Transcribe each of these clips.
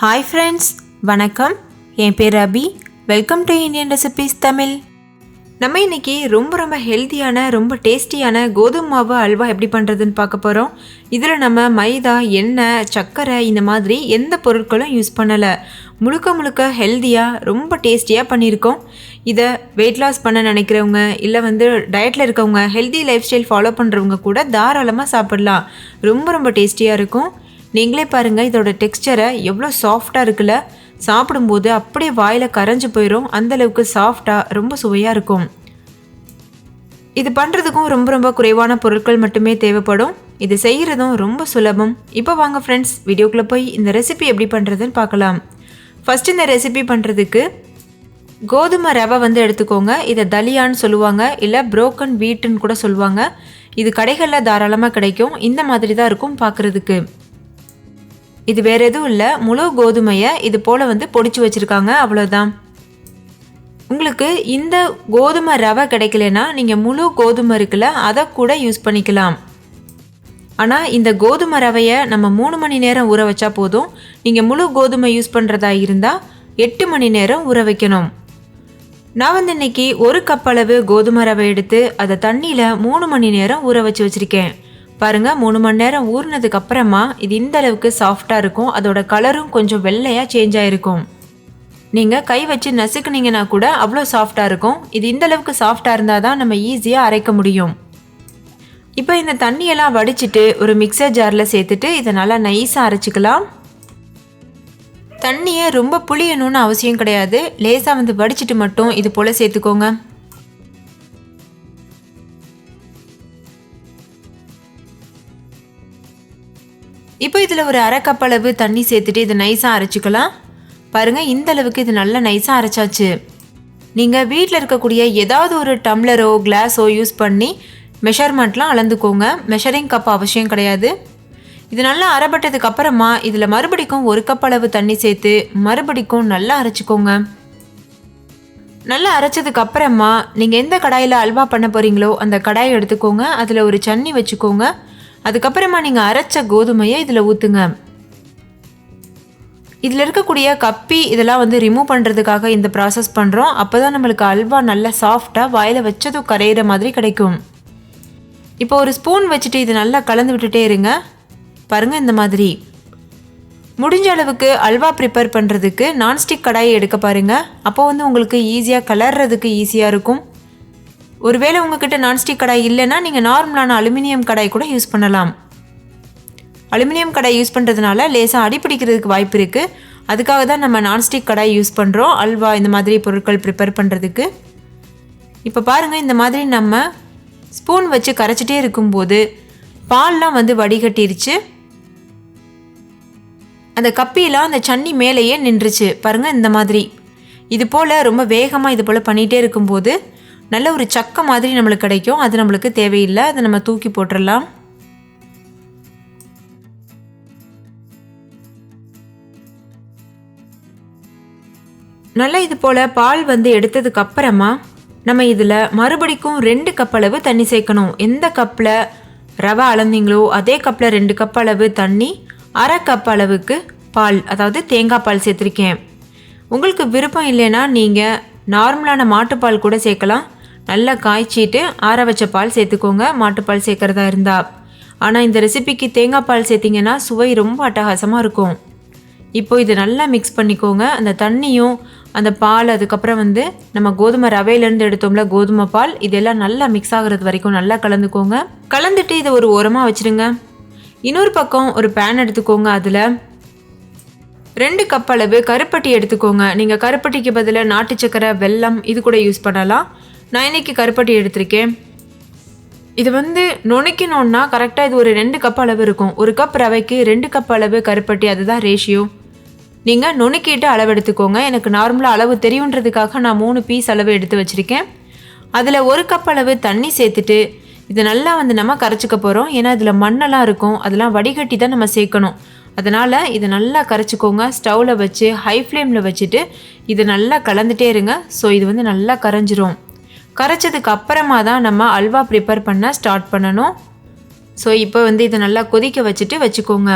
Hi friends, வணக்கம். என் பேர் Abhi. Welcome to Indian recipes Tamil. நம்ம இன்றைக்கி ரொம்ப ஹெல்த்தியான ரொம்ப டேஸ்டியான கோதுமை மாவு அல்வா எப்படி பண்ணுறதுன்னு பார்க்க போகிறோம். இதில் நம்ம மைதா, எண்ணெய், சர்க்கரை இந்த மாதிரி எந்த பொருட்களும் யூஸ் பண்ணலை. முழுக்க ஹெல்த்தியாக ரொம்ப டேஸ்டியாக பண்ணியிருக்கோம். இதை வெயிட் லாஸ் பண்ண நினைக்கிறவங்க, இல்லை டயட்டில் இருக்கவங்க, ஹெல்த்தி லைஃப் ஸ்டைல் ஃபாலோ பண்ணுறவங்க கூட தாராளமாக சாப்பிடலாம். ரொம்ப டேஸ்டியாக இருக்கும். நீங்களே பாருங்கள், இதோட டெக்ஸ்சரை எவ்வளோ சாஃப்டாக இருக்குல்ல. சாப்பிடும்போது அப்படியே வாயில் கரைஞ்சி போயிடும். அந்தளவுக்கு சாஃப்டாக ரொம்ப சுவையாக இருக்கும். இது பண்ணுறதுக்கும் ரொம்ப குறைவான பொருட்கள் மட்டுமே தேவைப்படும். இது செய்கிறதும் ரொம்ப சுலபம். இப்போ வாங்க ஃப்ரெண்ட்ஸ், வீடியோக்குள்ளே போய் இந்த ரெசிபி எப்படி பண்ணுறதுன்னு பார்க்கலாம். ஃபஸ்ட் இந்த ரெசிபி பண்ணுறதுக்கு கோதுமை ரவை எடுத்துக்கோங்க. இதை தலியான்னு சொல்லுவாங்க, இல்லை புரோக்கன் வீட்டுன்னு கூட சொல்லுவாங்க. இது கடைகளில் தாராளமாக கிடைக்கும். இந்த மாதிரி தான் இருக்கும் பார்க்குறதுக்கு. இது வேறு எதுவும் இல்லை, முழு கோதுமையை இது போல் பொடிச்சு வச்சுருக்காங்க, அவ்வளோதான். உங்களுக்கு இந்த கோதுமை ரவை கிடைக்கலனா நீங்கள் முழு கோதுமை இருக்குல்ல, அதை கூட யூஸ் பண்ணிக்கலாம். ஆனால் இந்த கோதுமை ரவையை நம்ம 3 மணி நேரம் ஊற வச்சா போதும். நீங்கள் முழு கோதுமை யூஸ் பண்ணுறதா இருந்தால் 8 மணி நேரம் ஊற வைக்கணும். நான் இன்னைக்கு 1 கப் அளவு கோதுமை ரவை எடுத்து அதை தண்ணியில் 3 மணி நேரம் ஊற வச்சுருக்கேன். பாருங்கள், 3 மணி நேரம் ஊறினதுக்கு அப்புறமா இது இந்த அளவுக்கு சாஃப்டாக இருக்கும். அதோட கலரும் கொஞ்சம் வெள்ளையாக சேஞ்ச் ஆகிருக்கும். நீங்கள் கை வச்சு நசுக்குனீங்கன்னா கூட அவ்வளோ சாஃப்டாக இருக்கும். இது இந்த அளவுக்கு சாஃப்டாக இருந்தால் தான் நம்ம ஈஸியாக அரைக்க முடியும். இப்போ இந்த தண்ணியெல்லாம் வடிச்சிட்டு ஒரு மிக்சர் ஜாரில் சேர்த்துட்டு இதை நல்லா நைஸாக அரைச்சிக்கலாம். தண்ணியை ரொம்ப புளியணும்னு அவசியம் கிடையாது. லேசாக வடிச்சிட்டு மட்டும் இது போல் சேர்த்துக்கோங்க. இப்போ இதில் ஒரு அரை கப் அளவு தண்ணி சேர்த்துட்டு இதை நைஸாக அரைச்சிக்கலாம். பாருங்கள், இந்த அளவுக்கு இது நல்லா நைஸாக அரைச்சாச்சு. நீங்கள் வீட்டில் இருக்கக்கூடிய ஏதாவது ஒரு டம்ளரோ கிளாஸோ யூஸ் பண்ணி மெஷர்மெண்ட்லாம் அளந்துக்கோங்க. மெஷரிங் கப் அவசியம் கிடையாது. இது நல்லா அரைப்பட்டதுக்கு அப்புறமா இதில் மறுபடிக்கும் 1 கப் அளவு தண்ணி சேர்த்து மறுபடிக்கும் நல்லா அரைச்சிக்கோங்க. நல்லா அரைச்சதுக்கு அப்புறமா நீங்கள் எந்த கடாயில் அல்வா பண்ண போகிறீங்களோ அந்த கடாயை எடுத்துக்கோங்க. அதில் ஒரு சன்னி வச்சுக்கோங்க. அதுக்கப்புறமா நீங்கள் அரைச்ச கோதுமையை இதில் ஊற்றுங்க. இதில் இருக்கக்கூடிய கப்பி இதெல்லாம் ரிமூவ் பண்ணுறதுக்காக இந்த ப்ராசஸ் பண்ணுறோம். அப்போ தான் நம்மளுக்கு அல்வா நல்லா சாஃப்டாக வாயில் வச்சதும் கரையிற மாதிரி கிடைக்கும். இப்போ ஒரு ஸ்பூன் வச்சுட்டு இது நல்லா கலந்து விட்டுட்டே இருங்க. பாருங்கள், இந்த மாதிரி. முடிஞ்ச அளவுக்கு அல்வா ப்ரிப்பேர் பண்ணுறதுக்கு நான்ஸ்டிக் கடாயை எடுக்க பாருங்கள். அப்போ உங்களுக்கு ஈஸியாக கலர்றதுக்கு ஈஸியாக இருக்கும். ஒருவேளை உங்ககிட்ட நான்ஸ்டிக் கடாய் இல்லைன்னா நீங்கள் நார்மலான அலுமினியம் கடாய் கூட யூஸ் பண்ணலாம். அலுமினியம் கடாய் யூஸ் பண்ணுறதுனால லேசாக அடிப்பிடிக்கிறதுக்கு வாய்ப்பு இருக்குது. அதுக்காக தான் நம்ம நான்ஸ்டிக் கடாய் யூஸ் பண்ணுறோம் அல்வா இந்த மாதிரி பொருட்கள் ப்ரிப்பேர் பண்ணுறதுக்கு. இப்போ பாருங்கள், இந்த மாதிரி நம்ம ஸ்பூன் வச்சு கரைச்சிட்டே இருக்கும்போது பால்லாம் வடிகட்டிருச்சு. அந்த கப்பிலாம் அந்த சன்னி மேலேயே நின்றுச்சு. பாருங்கள், இந்த மாதிரி. இது போல் ரொம்ப வேகமாக இது போல் பண்ணிகிட்டே இருக்கும்போது நல்ல ஒரு சக்கை மாதிரி நம்மளுக்கு கிடைக்கும். அது நம்மளுக்கு தேவையில்லை, அதை நம்ம தூக்கி போட்டுடலாம். நல்லா இது போல் பால் எடுத்ததுக்கு அப்புறமா நம்ம இதில் மறுபடிக்கும் 2 கப் அளவு தண்ணி சேர்க்கணும். எந்த கப்பில் ரவை அளந்தீங்களோ அதே கப்பில் 2 கப் அளவு தண்ணி, அரை கப் அளவுக்கு பால், அதாவது தேங்காய் பால் சேர்த்துருக்கேன். உங்களுக்கு விருப்பம் இல்லைன்னா நீங்கள் நார்மலான மாட்டுப்பால் கூட சேர்க்கலாம். நல்லா காய்ச்சிட்டு ஆற வச்ச பால் சேர்த்துக்கோங்க, மாட்டுப்பால் சேர்க்குறதா இருந்தால். ஆனால் இந்த ரெசிபிக்கு தேங்காய் பால் சேர்த்திங்கன்னா சுவை ரொம்ப அட்டகாசமாக இருக்கும். இப்போ இது நல்லா மிக்ஸ் பண்ணிக்கோங்க. அந்த தண்ணியும் அந்த பால், அதுக்கப்புறம் நம்ம கோதுமை ரவையிலேருந்து எடுத்தோம்ல கோதுமை பால், இதெல்லாம் நல்லா மிக்ஸ் ஆகிறது வரைக்கும் நல்லா கலந்துக்கோங்க. கலந்துட்டு இதை ஒரு ஓரமாக வச்சுருங்க. இன்னொரு பக்கம் ஒரு பேன் எடுத்துக்கோங்க. அதில் 2 கப் அளவு கருப்பட்டி எடுத்துக்கோங்க. நீங்கள் கருப்பட்டிக்கு பதிலாக நாட்டு சக்கரை, வெல்லம் இது கூட யூஸ் பண்ணலாம். நான் இன்றைக்கி கருப்பட்டி எடுத்திருக்கேன். இது நுணுக்கணுன்னா கரெக்டாக இது ஒரு 2 கப் அளவு இருக்கும். 1 கப் ரவைக்கு 2 கப் அளவு கருப்பட்டி, அதுதான் ரேஷியோ. நீங்கள் நுணுக்கிட்டு அளவு எடுத்துக்கோங்க. எனக்கு நார்மலாக அளவு தெரியுன்றதுக்காக நான் 3 பீஸ் அளவு எடுத்து வச்சுருக்கேன். அதில் 1 கப் அளவு தண்ணி சேர்த்துட்டு இது நல்லா நம்ம கரைச்சிக்க போகிறோம். ஏன்னா இதில் மண்ணெல்லாம் இருக்கும், அதெல்லாம் வடிகட்டி தான் நம்ம சேர்க்கணும். அதனால் இதை நல்லா கரைச்சிக்கோங்க. ஸ்டவ்வில் வச்சு ஹை ஃப்ளேமில் வச்சுட்டு இதை நல்லா கலந்துகிட்டே இருங்க. ஸோ இது நல்லா கரைஞ்சிரும். கரைச்சதுக்கு அப்புறமா தான் நம்ம அல்வா ப்ரிப்பேர் பண்ண ஸ்டார்ட் பண்ணணும். ஸோ இப்போ இதை நல்லா கொதிக்க வச்சுக்கோங்க.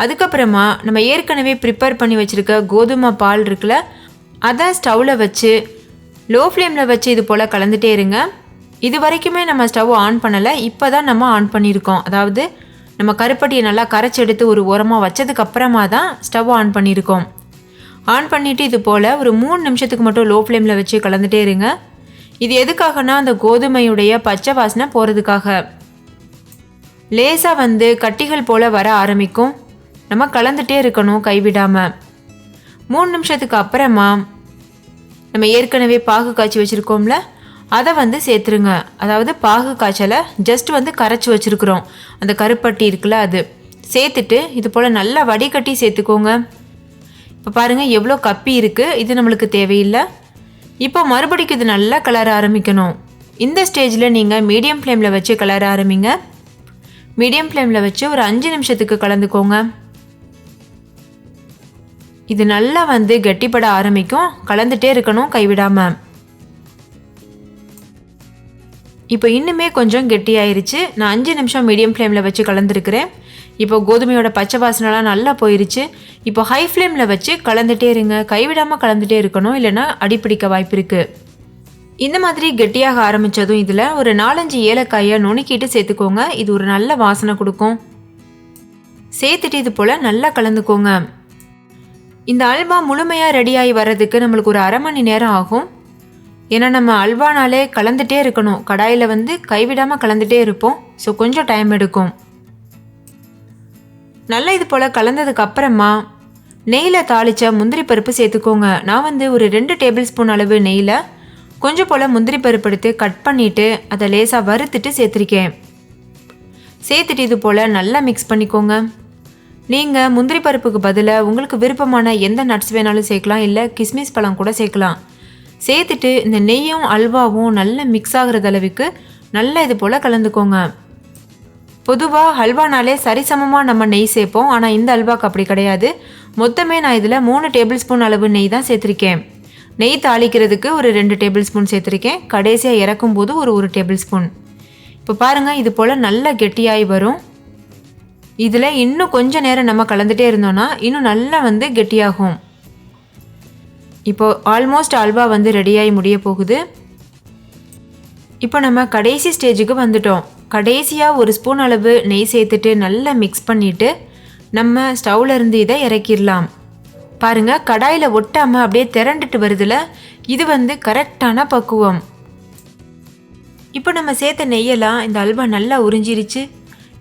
அதுக்கப்புறமா நம்ம ஏற்கனவே ப்ரிப்பேர் பண்ணி வச்சுருக்க கோதுமை பால் இருக்குல்ல, அதை ஸ்டவ்வில் வச்சு லோ ஃப்ளேமில் வச்சு இது போல் கலந்துகிட்டே இருங்க. இது வரைக்குமே நம்ம ஸ்டவ் ஆன் பண்ணலை, இப்போ தான் நம்ம ஆன் பண்ணியிருக்கோம். அதாவது நம்ம கருப்பட்டியை நல்லா கரைச்சி எடுத்து ஒரு ஓரமாக வச்சதுக்கப்புறமா தான் ஸ்டவ் ஆன் பண்ணியிருக்கோம். ஆன் பண்ணிவிட்டு இது போல் ஒரு 3 நிமிஷத்துக்கு மட்டும் லோ ஃப்ளேமில் வச்சு கலந்துகிட்டே இருங்க. இது எதுக்காகனா அந்த கோதுமையுடைய பச்சை வாசனை போகிறதுக்காக. லேசாக கட்டிகள் போல் வர ஆரம்பிக்கும். நம்ம கலந்துகிட்டே இருக்கணும் கைவிடாமல். 3 நிமிஷத்துக்கு அப்புறமா நம்ம ஏற்கனவே பாகு காய்ச்சி வச்சுருக்கோம்ல, அதை சேர்த்துருங்க. அதாவது பாகு காய்ச்சலை ஜஸ்ட் கரைச்சி வச்சுருக்குறோம். அந்த கருப்பட்டி இருக்குல்ல, அது சேர்த்துட்டு இது போல் நல்லா வடிகட்டி சேர்த்துக்கோங்க. இப்போ பாருங்கள் எவ்வளோ கப்பி இருக்குது, இது நம்மளுக்கு தேவையில்லை. இப்போ மறுபடிக்கும் இது நல்லா கலர ஆரம்பிக்கணும். இந்த ஸ்டேஜில் நீங்கள் மீடியம் ஃப்ளேமில் வச்சு கலர ஆரம்பிங்க. மீடியம் ஃப்ளேமில் வச்சு ஒரு 5 நிமிஷத்துக்கு கலந்துக்கோங்க. இது நல்லா கட்டிப்பட ஆரம்பிக்கும். கலந்துகிட்டே இருக்கணும் கைவிடாமல். இப்போ இன்னுமே கொஞ்சம் கெட்டியாயிருச்சு. நான் 5 நிமிஷம் மீடியம் ஃப்ளேமில் வச்சு கலந்துருக்கிறேன். இப்போ கோதுமையோட பச்சை வாசனைலாம் நல்லா போயிருச்சு. இப்போ ஹை ஃப்ளேமில் வச்சு கலந்துகிட்டே இருங்க. கைவிடாமல் கலந்துகிட்டே இருக்கணும், இல்லைனா அடிப்பிடிக்க வாய்ப்பு இருக்குது. இந்த மாதிரி கெட்டியாக ஆரம்பித்ததும் இதில் ஒரு 4-5 ஏலக்காயை நுணுக்கிட்டு சேர்த்துக்கோங்க. இது ஒரு நல்ல வாசனை கொடுக்கும். சேர்த்துட்டு இது போல் நல்லா கலந்துக்கோங்க. இந்த அல்வா முழுமையாக ரெடியாகி வர்றதுக்கு நம்மளுக்கு ஒரு அரை மணி நேரம் ஆகும். ஏன்னா நம்ம அல்வானாலே கலந்துகிட்டே இருக்கணும். கடாயில் கைவிடாமல் கலந்துகிட்டே இருப்போம். ஸோ கொஞ்சம் டைம் எடுக்கும். நல்லா இது போல் கலந்ததுக்கு அப்புறமா நெய்யில் தாளித்த முந்திரி பருப்பு சேர்த்துக்கோங்க. நான் ஒரு 2 டேபிள் ஸ்பூன் அளவு நெய்யில் கொஞ்சம் போல் முந்திரி பருப்பு எடுத்து கட் பண்ணிவிட்டு அதை லேசாக வறுத்துட்டு சேர்த்துருக்கேன். சேர்த்துட்டு இது போல் நல்லா மிக்ஸ் பண்ணிக்கோங்க. நீங்கள் முந்திரி பருப்புக்கு பதிலாக உங்களுக்கு விருப்பமான எந்த நட்ஸ் வேணாலும் சேர்க்கலாம், இல்லை கிஸ்மிஸ் பழம் கூட சேர்க்கலாம். சேர்த்துட்டு இந்த நெய்யும் அல்வாவும் நல்லா மிக்ஸ் ஆகிறது அளவுக்கு நல்லா இது போல் கலந்துக்கோங்க. பொதுவாக ஹல்வானாலே சரிசமமாக நம்ம நெய் சேர்ப்போம். ஆனால் இந்த அல்வாக்கு அப்படி கிடையாது. மொத்தமே நான் இதில் 3 டேபிள் ஸ்பூன் அளவு நெய் தான் சேர்த்துருக்கேன். நெய் தாளிக்கிறதுக்கு ஒரு 2 டேபிள் ஸ்பூன் சேர்த்துருக்கேன். கடைசியாக இறக்கும் போது ஒரு 1 டேபிள் ஸ்பூன். இப்போ பாருங்கள் இது போல் நல்லா கெட்டியாகி வரும். இதில் இன்னும் கொஞ்சம் நேரம் நம்ம கலந்துகிட்டே இருந்தோன்னா இன்னும் நல்லா கெட்டியாகும். இப்போது ஆல்மோஸ்ட் அல்வா ரெடியாகி முடிய போகுது. இப்போ நம்ம கடைசி ஸ்டேஜுக்கு வந்துட்டோம். கடைசியாக 1 ஸ்பூன் அளவு நெய் சேர்த்துட்டு நல்லா மிக்ஸ் பண்ணிவிட்டு நம்ம ஸ்டவ்வில் இருந்து இதை இறக்கிடலாம். பாருங்கள் கடாயில் ஒட்டாமல் அப்படியே திரண்டுட்டு வருதுல, இது கரெக்டான பக்குவம். இப்போ நம்ம சேர்த்த நெய்யெல்லாம் இந்த அல்வா நல்லா உறிஞ்சிருச்சு.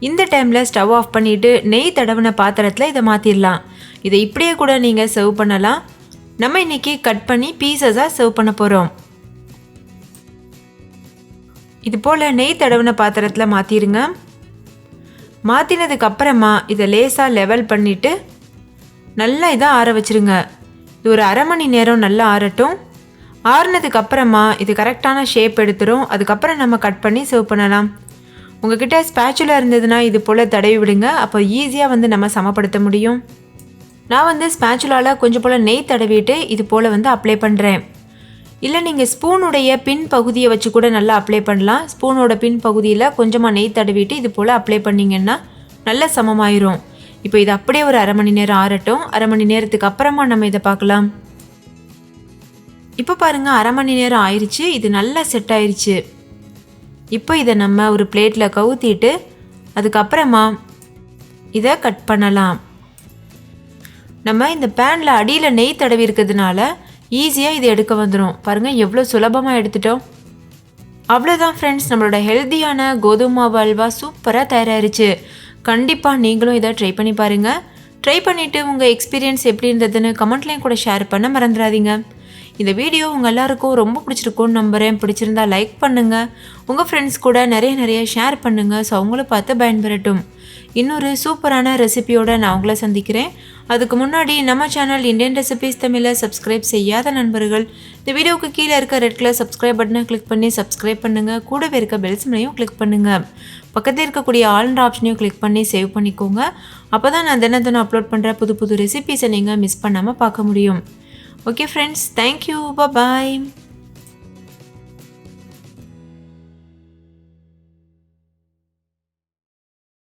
இந்த டைமில் ஸ்டவ் ஆஃப் பண்ணிவிட்டு நெய் தடவின பாத்திரத்தில் இதை மாற்றிடலாம். இதை இப்படியே கூட நீங்கள் சர்வ் பண்ணலாம். நம்ம இன்றைக்கி கட் பண்ணி பீசஸாக சர்வ் பண்ண போகிறோம். இது போல் நெய் தடவின பாத்திரத்தில் மாற்றிடுங்க. மாற்றினதுக்கப்புறமா இதை லேசாக லெவல் பண்ணிவிட்டு நல்லா இதை ஆற வச்சுருங்க. இது ஒரு அரை மணி நேரம் நல்லா ஆறட்டும். ஆறுனதுக்கப்புறமா இது கரெக்டான ஷேப் எடுத்துரும். அதுக்கப்புறம் நம்ம கட் பண்ணி சர்வ் பண்ணலாம். உங்ககிட்ட ஸ்பேச்சுலா இருந்ததுன்னா இது போல் தடவி விடுங்க. அப்போ ஈஸியாக நம்ம சமப்படுத்த முடியும். நான் ஸ்பேச்சுலாவில் கொஞ்சம் போல் நெய் தடவிட்டு இது போல் அப்ளை பண்ணுறேன். இல்லை நீங்கள் ஸ்பூனுடைய பின் பகுதியை வச்சு கூட நல்லா அப்ளை பண்ணலாம். ஸ்பூனோட பின் பகுதியில் கொஞ்சமாக நெய் தடவிட்டு இது போல் அப்ளை பண்ணிங்கன்னா நல்லா சமமாயிரும். இப்போ இது அப்படியே ஒரு அரை மணி நேரம் ஆறட்டும். அரை மணி நேரத்துக்கு அப்புறமா நம்ம இதை பார்க்கலாம். இப்போ பாருங்கள் அரை மணி நேரம் ஆயிடுச்சு. இது நல்லா செட் ஆயிடுச்சு. இப்போ இதை நம்ம ஒரு பிளேட்டில் கவுத்திட்டு அதுக்கப்புறமா இதை கட் பண்ணலாம். நம்ம இந்த பேனில் அடியில் நெய் தடவி இருக்கிறதுனால ஈஸியாக இது எடுக்க வந்துடும். பாருங்கள் எவ்வளோ சுலபமாக எடுத்துட்டோம். அவ்வளோதான் ஃப்ரெண்ட்ஸ், நம்மளோட ஹெல்த்தியான கோதுமை மாவு அல்வா சூப்பராக தயாராகிருச்சு. கண்டிப்பாக நீங்களும் இதை ட்ரை பண்ணி பாருங்கள். ட்ரை பண்ணிவிட்டு உங்கள் எக்ஸ்பீரியன்ஸ் எப்படி இருந்ததுன்னு கமெண்ட்லேயும் கூட ஷேர் பண்ண மறந்துடாதீங்க. இந்த வீடியோ உங்கள் எல்லாருக்கும் ரொம்ப பிடிச்சிருக்கும்னு நம்புகிறேன். பிடிச்சிருந்தா லைக் பண்ணுங்கள். உங்கள் ஃப்ரெண்ட்ஸ் கூட நிறைய ஷேர் பண்ணுங்கள். ஸோ அவங்கள பார்த்து பயன்பெறட்டும். இன்னொரு சூப்பரான ரெசிபியோடு நான் உங்களை சந்திக்கிறேன். அதுக்கு முன்னாடி நம்ம சேனல் இந்தியன் ரெசிபீஸ் தமிழில் சப்ஸ்கிரைப் செய்யாத நண்பர்கள் இந்த வீடியோவுக்கு கீழே இருக்க ரெட் கலர் சப்ஸ்கிரைப் பட்டனை கிளிக் பண்ணி சப்ஸ்கிரைப் பண்ணுங்கள். கூடவே இருக்க பெல் சிம்லையும் கிளிக் பண்ணுங்கள். பக்கத்தில் இருக்கக்கூடிய ஆல்ன்ற ஆப்ஷனையும் கிளிக் பண்ணி சேவ் பண்ணிக்கோங்க. அப்போ தான் நான் தினம் அப்லோட் பண்ணுற புது ரெசிபீஸை நீங்கள் மிஸ் பண்ணாமல் பார்க்க முடியும். ஓகே ஃப்ரெண்ட்ஸ், தேங்க்யூ, பாய்.